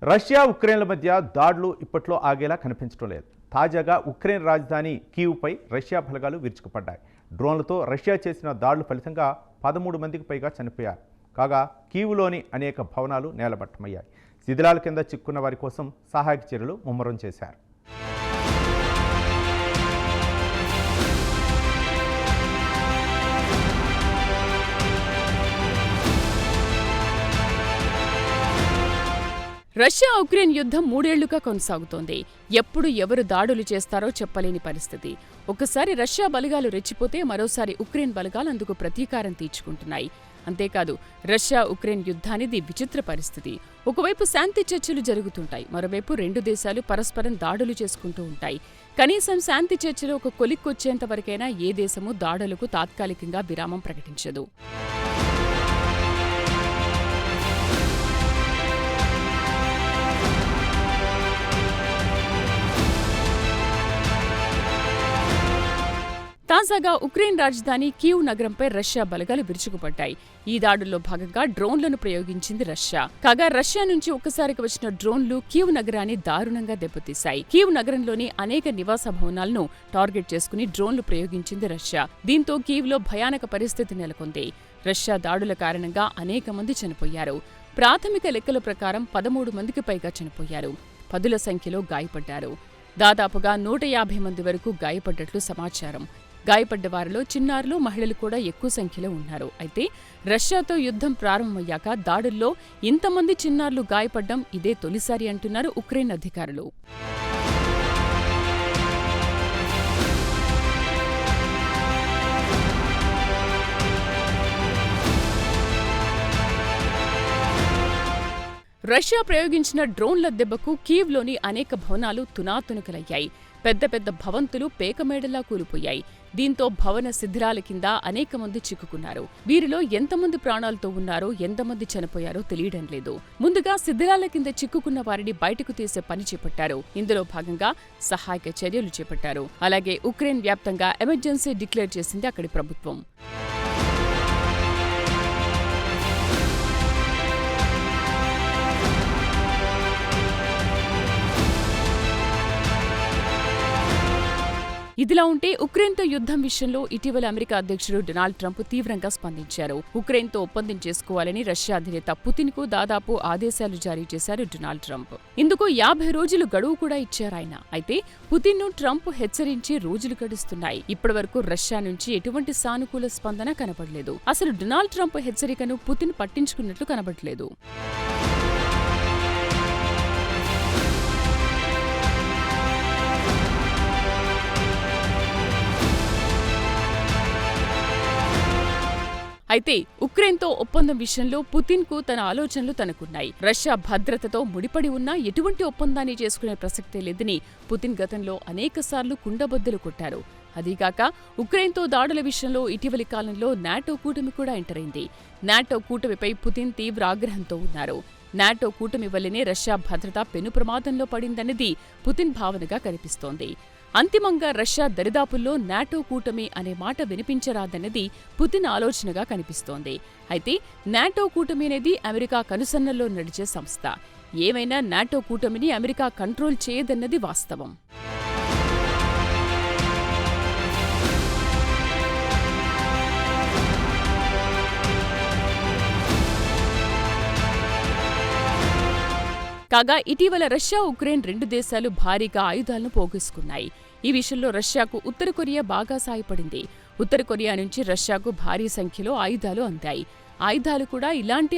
Russia ఉక్రెయిన్ల మధ్య దాడులు ఇప్పట్లో ఆగేలా కనిపించడం లేదు. తాజాగా ఉక్రెయిన్ రాజధాని కీవ్పై రష్యా బలగాలు విరుచుకుపడ్డాయి. డ్రోన్లతో రష్యా చేసిన దాడుల ఫలితంగా 13 మందికి పైగా చనిపోయారు. కాగా కీవ్లోని అనేక భవనాలు నేలమట్టమయ్యాయి. శిథిలాల కింద చిక్కున్న వారి కోసం సహాయక చర్యలు ముమ్మరం చేశారు. రష్యా ఉక్రెయిన్ యుద్ధం 3 ఏళ్లుగా కొనసాగుతోంది. ఎప్పుడు ఎవరు దాడులు చేస్తారో చెప్పలేని పరిస్థితి. ఒకసారి రష్యా బలగాలు రెచ్చిపోతే మరోసారి ఉక్రెయిన్ బలగాలు అందుకు ప్రతీకారం తీర్చుకుంటున్నాయి. అంతేకాదు, రష్యా ఉక్రెయిన్ యుద్ధానిది విచిత్ర పరిస్థితి. ఒకవైపు శాంతి చర్చలు జరుగుతుంటాయి, మరోవైపు రెండు దేశాలు పరస్పరం దాడులు చేసుకుంటూ ఉంటాయి. కనీసం శాంతి చర్చలు ఒక కొలిక్కొచ్చేంత వరకైనా ఏ దేశమూ దాడులకు తాత్కాలికంగా విరామం ప్రకటించదు. తాజాగా ఉక్రెయిన్ రాజధాని కీవ్ నగరంపై రష్యా బలగాలు విరుచుకుపడ్డాయి. ఈ దాడుల్లో భాగంగా డ్రోన్లను ప్రయోగించింది రష్యా. కాగా రష్యా నుంచి ఒక్కసారికి వచ్చిన డ్రోన్లు కీవ్ నగరాన్ని దారుణంగా దెబ్బతీశాయి. కీవ్ నగరంలోని అనేక నివాస భవనాలను టార్గెట్ చేసుకుని డ్రోన్లు ప్రయోగించింది రష్యా. దీంతో కీవ్లో భయానక పరిస్థితి నెలకొంది. రష్యా దాడుల కారణంగా అనేక మంది చనిపోయారు. ప్రాథమిక లెక్కల ప్రకారం 13 మందికి పైగా చనిపోయారు. పదుల సంఖ్యలో గాయపడ్డారు. దాదాపుగా 150 మంది వరకు గాయపడ్డట్లు సమాచారం. గాయపడ్డ వారిలో చిన్నారులు, మహిళలు కూడా ఎక్కువ సంఖ్యలో ఉన్నారు. అయితే రష్యాతో యుద్ధం ప్రారంభమయ్యాక దాడుల్లో ఇంతమంది చిన్నారులు గాయపడ్డం ఇదే తొలిసారి అంటున్నారు ఉక్రెయిన్ అధికారులు. రష్యా ప్రయోగించిన డ్రోన్ల దెబ్బకు కీవ్లోని అనేక భవనాలు తునాతునకలయ్యాయి. పెద్ద పెద్ద భవంతులు పేకమేడలా కూలిపోయాయి. దీంతో భవన శిథిలాల కింద అనేక మంది చిక్కుకున్నారు. వీరిలో ఎంతమంది ప్రాణాలతో ఉన్నారో, ఎంతమంది చనిపోయారో తెలియడం లేదు. ముందుగా శిథిలాల కింద చిక్కుకున్న వారిని బయటకు తీసే పని చేపట్టారు. ఇందులో భాగంగా సహాయక చర్యలు చేపట్టారు. అలాగే ఉక్రెయిన్ వ్యాప్తంగా ఎమర్జెన్సీ డిక్లేర్ చేసింది అక్కడి ప్రభుత్వం. ఇదిలా ఉంటే ఉక్రెయిన్తో యుద్ధం విషయంలో ఇటీవల అమెరికా అధ్యక్షుడు డొనాల్డ్ ట్రంప్ తీవ్రంగా స్పందించారు. ఉక్రెయిన్తో ఒప్పందం చేసుకోవాలని రష్యా అధినేత పుతిన్కు దాదాపు ఆదేశాలు జారీ చేశారు డొనాల్డ్ ట్రంప్. ఇందుకు 50 రోజులు గడువు కూడా ఇచ్చారాయన. అయితే పుతిన్ను ట్రంప్ హెచ్చరించి రోజులు గడుస్తున్నాయి. ఇప్పటివరకు రష్యా నుంచి ఎటువంటి సానుకూల స్పందన కనబడలేదు. అసలు డొనాల్డ్ ట్రంప్ హెచ్చరికను పుతిన్ పట్టించుకున్నట్లు కనబడలేదు. అయితే ఉక్రెయిన్తో ఒప్పందం విషయంలో పుతిన్కు తన ఆలోచనలు తనకున్నాయి. రష్యా భద్రతతో ముడిపడి ఉన్న ఎటువంటి ఒప్పందాన్ని చేసుకునే ప్రసక్తే లేదని పుతిన్ గతంలో అనేకసార్లు కుండబద్దలు కొట్టారు. అదీగాక ఉక్రెయిన్తో దాడుల విషయంలో ఇటీవలి కాలంలో నాటో కూటమి కూడా ఎంటర్ అయింది. నాటో కూటమిపై పుతిన్ తీవ్ర ఆగ్రహంతో ఉన్నారు. నాటో కూటమి వల్లనే రష్యా భద్రత పెను ప్రమాదంలో పడిందన్నది పుతిన్ భావనగా కనిపిస్తోంది. అంతిమంగా రష్యా దరిదాపుల్లో నాటో కూటమి అనే మాట వినిపించరాదన్నది పుతిన్ ఆలోచనగా కనిపిస్తోంది. అయితే నాటో కూటమి అనేది అమెరికా కనుసన్నల్లో నడిచే సంస్థ. ఏమైనా నాటో కూటమిని అమెరికా కంట్రోల్ చేయదన్నది వాస్తవం. కాగా ఇటీవల రష్యా, ఉక్రెయిన్ రెండు దేశాలు భారీగా ఆయుధాలను పోగేసుకున్నాయి. ఈ విషయంలో రష్యాకు ఉత్తర కొరియా బాగా సాయపడింది. ఉత్తర కొరియా నుంచి రష్యాకు భారీ సంఖ్యలో ఆయుధాలు అందాయి. ఆయుధాలు కూడా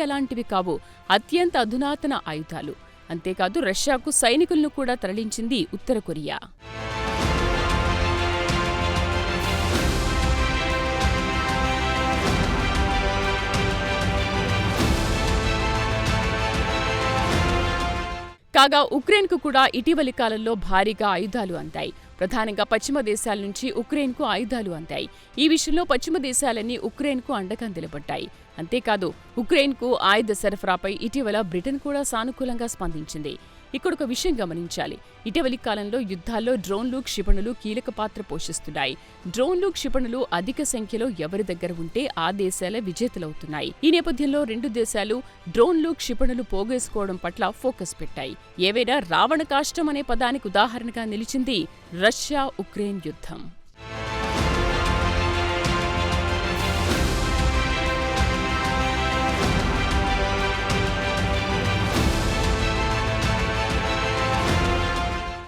అలాంటివి కావు, అత్యంత అధునాతన ఆయుధాలు. అంతేకాదు రష్యాకు సైనికులను కూడా తరలించింది ఉత్తర కొరియా. కాగా ఉక్రెయిన్కు కూడా ఇటీవలి కాలంలో భారీగా ఆయుధాలు అందాయి. ప్రధానంగా పశ్చిమ దేశాల నుంచి ఉక్రెయిన్కు ఆయుధాలు అందాయి. ఈ విషయంలో పశ్చిమ దేశాలన్నీ ఉక్రెయిన్కు అండగా నిలబడ్డాయి. అంతేకాదు ఉక్రెయిన్కు ఆయుధ సరఫరాపై ఇటీవల బ్రిటన్ కూడా సానుకూలంగా స్పందించింది. ఇక్కడొక విషయం గమనించాలి. ఇటీవలి కాలంలో యుద్ధాల్లో డ్రోన్లు, క్షిపణులు కీలక పాత్ర పోషిస్తున్నాయి. డ్రోన్లు, క్షిపణులు అధిక సంఖ్యలో ఎవరి దగ్గర ఉంటే ఆ దేశాలే విజేతలవుతున్నాయి. ఈ నేపథ్యంలో రెండు దేశాలు డ్రోన్లు, క్షిపణులు పోగేసుకోవడం పట్ల ఫోకస్ పెట్టాయి. ఏవైనా రావణ కాష్టం అనే పదానికి ఉదాహరణగా నిలిచింది రష్యా ఉక్రెయిన్ యుద్ధం.